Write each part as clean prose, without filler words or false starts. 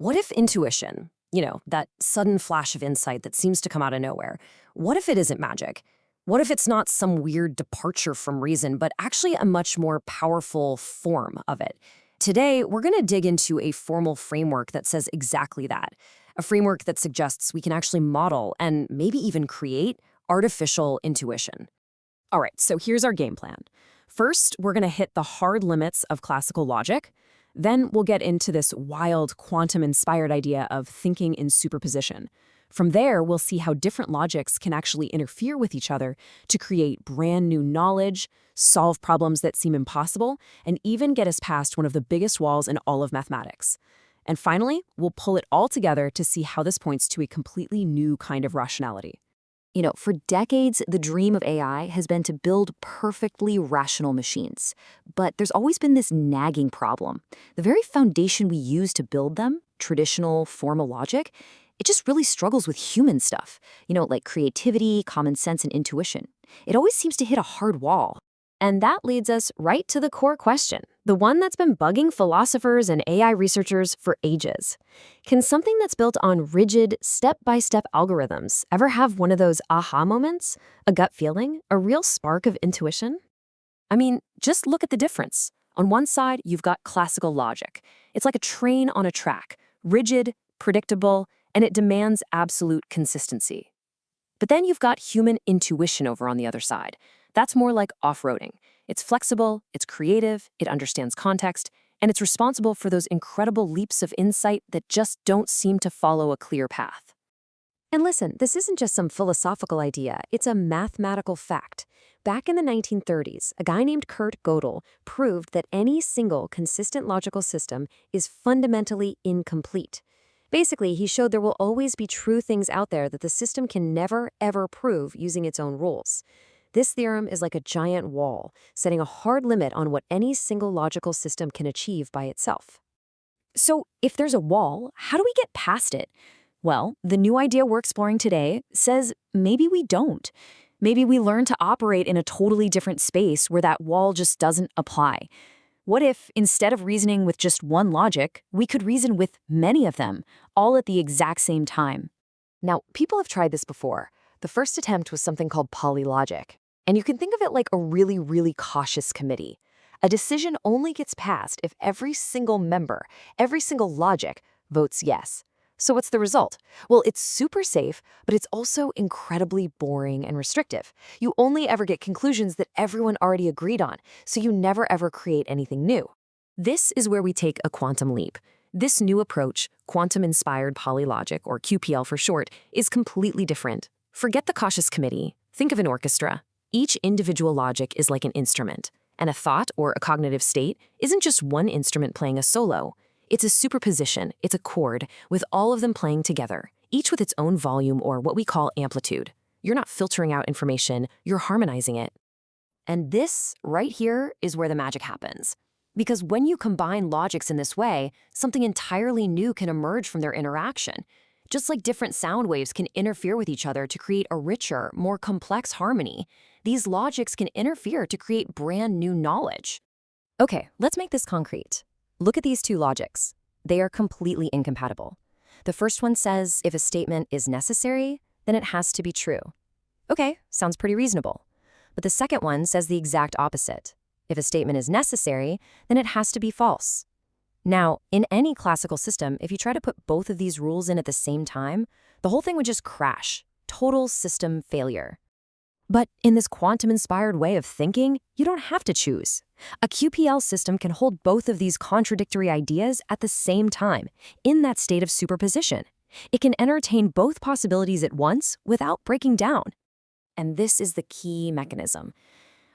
What if intuition, that sudden flash of insight that seems to come out of nowhere, what if it isn't magic? What if it's not some weird departure from reason, but actually a much more powerful form of it? Today, we're going to dig into a formal framework that says exactly that. A framework that suggests we can actually model and maybe even create artificial intuition. All right, so here's our game plan. First, we're going to hit the hard limits of classical logic. Then we'll get into this wild quantum-inspired idea of thinking in superposition. From there, we'll see how different logics can actually interfere with each other to create brand new knowledge, solve problems that seem impossible, and even get us past one of the biggest walls in all of mathematics. And finally, we'll pull it all together to see how this points to a completely new kind of rationality. For decades, the dream of AI has been to build perfectly rational machines. But there's always been this nagging problem. The very foundation we use to build them, traditional, formal logic, it just really struggles with human stuff, like creativity, common sense, and intuition. It always seems to hit a hard wall. And that leads us right to the core question, the one that's been bugging philosophers and AI researchers for ages. Can something that's built on rigid, step-by-step algorithms ever have one of those aha moments? A gut feeling? A real spark of intuition? I mean, just look at the difference. On one side, you've got classical logic. It's like a train on a track, rigid, predictable, and it demands absolute consistency. But then you've got human intuition over on the other side. That's more like off-roading. It's flexible, it's creative, it understands context, and it's responsible for those incredible leaps of insight that just don't seem to follow a clear path. And listen, this isn't just some philosophical idea, it's a mathematical fact. Back in the 1930s, a guy named Kurt Gödel proved that any single consistent logical system is fundamentally incomplete. Basically, he showed there will always be true things out there that the system can never, ever prove using its own rules. This theorem is like a giant wall, setting a hard limit on what any single logical system can achieve by itself. So, if there's a wall, how do we get past it? Well, the new idea we're exploring today says maybe we don't. Maybe we learn to operate in a totally different space where that wall just doesn't apply. What if, instead of reasoning with just one logic, we could reason with many of them, all at the exact same time? Now, people have tried this before. The first attempt was something called polylogic. And you can think of it like a really, really cautious committee. A decision only gets passed if every single member, every single logic, votes yes. So what's the result? Well, it's super safe, but it's also incredibly boring and restrictive. You only ever get conclusions that everyone already agreed on, so you never ever create anything new. This is where we take a quantum leap. This new approach, quantum-inspired polylogic, or QPL for short, is completely different. Forget the cautious committee. Think of an orchestra. Each individual logic is like an instrument, and a thought or a cognitive state isn't just one instrument playing a solo. It's a superposition, it's a chord, with all of them playing together, each with its own volume or what we call amplitude. You're not filtering out information, you're harmonizing it. And this, right here, is where the magic happens. Because when you combine logics in this way, something entirely new can emerge from their interaction. Just like different sound waves can interfere with each other to create a richer, more complex harmony, these logics can interfere to create brand new knowledge. Okay, let's make this concrete. Look at these two logics. They are completely incompatible. The first one says if a statement is necessary, then it has to be true. Okay, sounds pretty reasonable. But the second one says the exact opposite. If a statement is necessary, then it has to be false. Now, in any classical system, if you try to put both of these rules in at the same time, the whole thing would just crash. Total system failure. But in this quantum-inspired way of thinking, you don't have to choose. A QPL system can hold both of these contradictory ideas at the same time, in that state of superposition. It can entertain both possibilities at once without breaking down. And this is the key mechanism.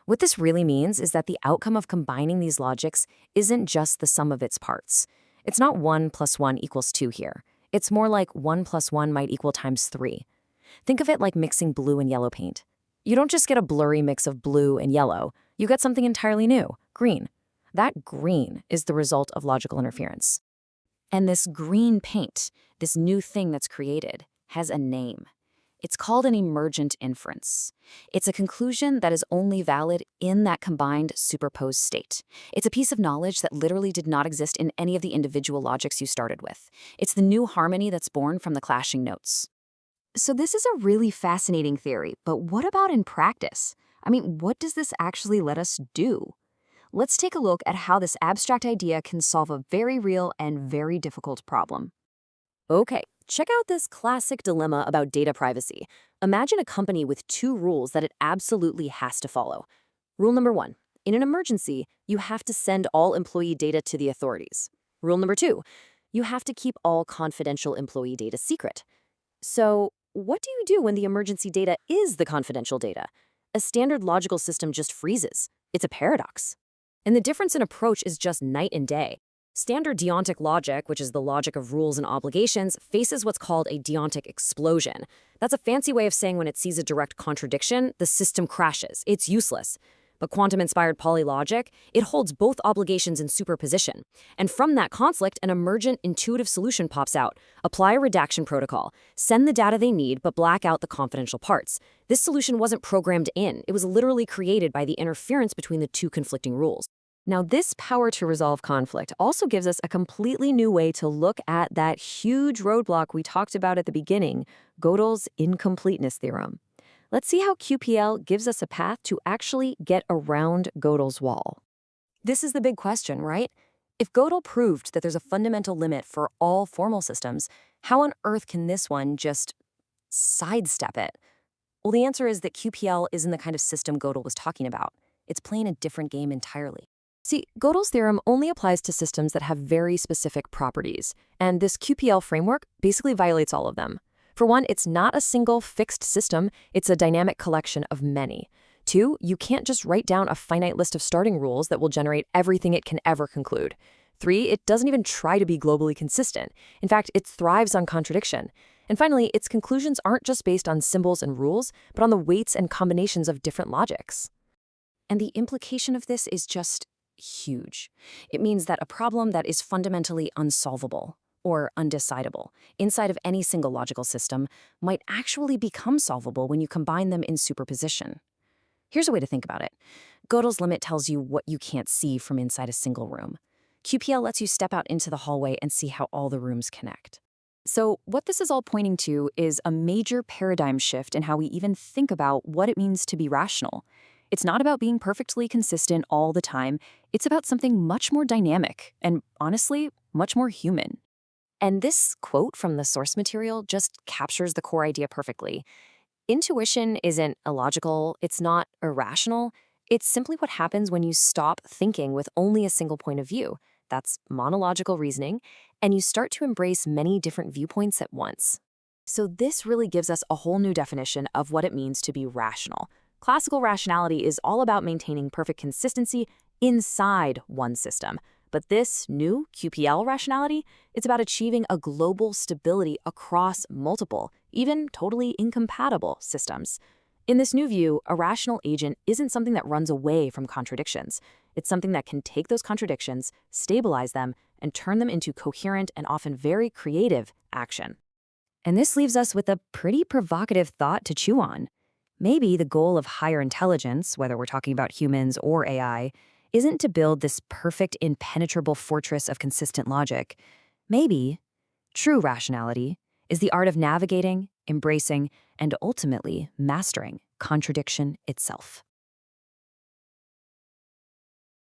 What this really means is that the outcome of combining these logics isn't just the sum of its parts. It's not 1 + 1 = 2 here. It's more like 1 + 1 might equal times 3. Think of it like mixing blue and yellow paint. You don't just get a blurry mix of blue and yellow. You get something entirely new, green. That green is the result of logical interference. And this green paint, this new thing that's created, has a name. It's called an emergent inference. It's a conclusion that is only valid in that combined superposed state. It's a piece of knowledge that literally did not exist in any of the individual logics you started with. It's the new harmony that's born from the clashing notes. So this is a really fascinating theory, but what about in practice? I mean, what does this actually let us do? Let's take a look at how this abstract idea can solve a very real and very difficult problem. Okay, check out this classic dilemma about data privacy. Imagine a company with two rules that it absolutely has to follow. Rule number one, in an emergency, you have to send all employee data to the authorities. Rule number two, you have to keep all confidential employee data secret. So, what do you do when the emergency data is the confidential data? A standard logical system just freezes. It's a paradox. And the difference in approach is just night and day. Standard deontic logic, which is the logic of rules and obligations, faces what's called a deontic explosion. That's a fancy way of saying when it sees a direct contradiction, the system crashes. It's useless. But quantum-inspired polylogic, it holds both obligations in superposition. And from that conflict, an emergent, intuitive solution pops out. Apply a redaction protocol. Send the data they need, but black out the confidential parts. This solution wasn't programmed in. It was literally created by the interference between the two conflicting rules. Now, this power to resolve conflict also gives us a completely new way to look at that huge roadblock we talked about at the beginning, Gödel's incompleteness theorem. Let's see how QPL gives us a path to actually get around Gödel's wall. This is the big question, right? If Gödel proved that there's a fundamental limit for all formal systems, how on earth can this one just sidestep it? Well, the answer is that QPL isn't the kind of system Gödel was talking about. It's playing a different game entirely. See, Gödel's theorem only applies to systems that have very specific properties, and this QPL framework basically violates all of them. For one, it's not a single fixed system, it's a dynamic collection of many. Two, you can't just write down a finite list of starting rules that will generate everything it can ever conclude. Three, it doesn't even try to be globally consistent. In fact, it thrives on contradiction. And finally, its conclusions aren't just based on symbols and rules, but on the weights and combinations of different logics. And the implication of this is just huge. It means that a problem that is fundamentally unsolvable or undecidable inside of any single logical system might actually become solvable when you combine them in superposition. Here's a way to think about it. Gödel's limit tells you what you can't see from inside a single room. QPL lets you step out into the hallway and see how all the rooms connect. So what this is all pointing to is a major paradigm shift in how we even think about what it means to be rational. It's not about being perfectly consistent all the time. It's about something much more dynamic and, honestly, much more human. And this quote from the source material just captures the core idea perfectly. Intuition isn't illogical, it's not irrational. It's simply what happens when you stop thinking with only a single point of view. That's monological reasoning, and you start to embrace many different viewpoints at once. So this really gives us a whole new definition of what it means to be rational. Classical rationality is all about maintaining perfect consistency inside one system. But this new QPL rationality, it's about achieving a global stability across multiple, even totally incompatible systems. In this new view, a rational agent isn't something that runs away from contradictions. It's something that can take those contradictions, stabilize them, and turn them into coherent and often very creative action. And this leaves us with a pretty provocative thought to chew on. Maybe the goal of higher intelligence, whether we're talking about humans or AI, isn't to build this perfect, impenetrable fortress of consistent logic. Maybe true rationality is the art of navigating, embracing, and ultimately mastering contradiction itself.